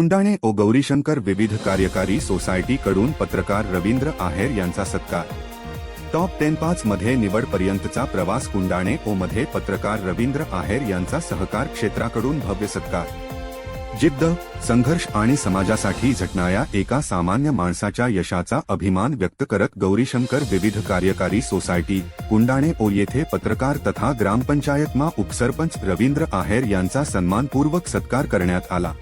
कुंडाणे ओ गौरीशंकर विविध कार्यकारी सोसायटी कडून पत्रकार रवींद्र आहेर यांचा सत्कार। टॉप 10 मध्ये निवडपर्यंतचा प्रवास कुंडाणे ओ मध्ये पत्रकार रवींद्र आहेर यांचा सहकार क्षेत्राकडून भव्य सत्कार। जिद्द, संघर्ष आणि समाजासाठी झटणाऱ्या एका सामान्य माणसाच्या यशाचा अभिमान व्यक्त करत गौरीशंकर विविध कार्यकारी सोसायटी कुंडाणे ओ येथे पत्रकार तथा ग्रामपंचायतमा उपसरपंच रवींद्र आहेर यांचा सन्मानपूर्वक सत्कार करण्यात आला।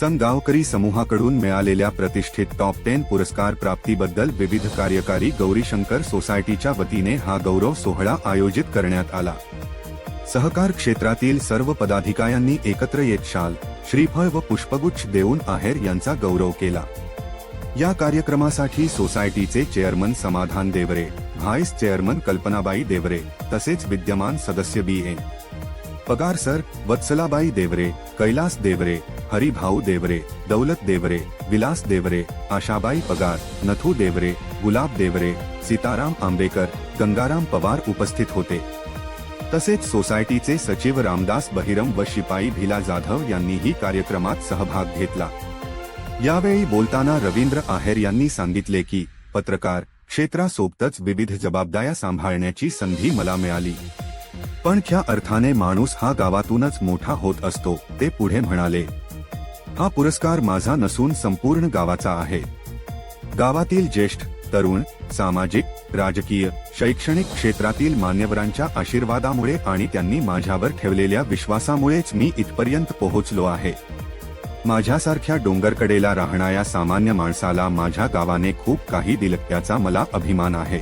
गावकरी समूहाकडून मिळालेल्या प्रतिष्ठित टॉप 10 पुरस्कार प्राप्तीबद्दल विविध कार्यकारी गौरीशंकर सोसायटीच्या वतीने हा गौरव सोहळा आयोजित करण्यात आला। सहकार क्षेत्रातील सर्व पदाधिकाऱ्यांनी एकत्र येत शाल, श्रीफळ व पुष्पगुच्छ देऊन आहेर यांचा गौरव केला। या कार्यक्रमासाठी सोसायटीचे चेअरमन समाधान देवरे, व्हाईस चेअरमन कल्पनाबाई देवरे तसेच विद्यमान सदस्य बी.ए. पगार सर, वत्सलाबाई देवरे, कैलास देवरे, हरिभाऊ देवरे, दौलत देवरे, विलास देवरे, आशाबाई पगार, नथू देवरे, गुलाब देवरे, सीताराम आंबेकर, गंगाराम पवार उपस्थित होते। तसेच सोसायटीचे सचिव रामदास बहिरम व शिपाई भिला जाधव यांनीही कार्यक्रमात सहभाग घेतला। यावेळी बोलताना रवींद्र आहेर यांनी सांगितले की पत्रकार क्षेत्रासोबतच विविध जबाबदाऱ्या सांभाळण्याची संधी मला मिळाली, पण खऱ्या अर्थाने माणूस हा गावातूनच मोठा होत असतो। ते पुढे म्हणाले, हा पुरस्कार माझा नसून संपूर्ण गावाचा आहे। गावातील ज्येष्ठ, तरुण, सामाजिक, राजकीय, शैक्षणिक क्षेत्रातील मान्यवरांच्या आशीर्वादामुळे आणि त्यांनी माझ्यावर ठेवलेल्या विश्वासामुळेच मी इथपर्यंत पोहोचलो आहे। माझ्यासारख्या डोंगरकडेला राहणाऱ्या सामान्य माणसाला माझ्या गावाने खूप काही दिलं, त्याचा मला अभिमान आहे।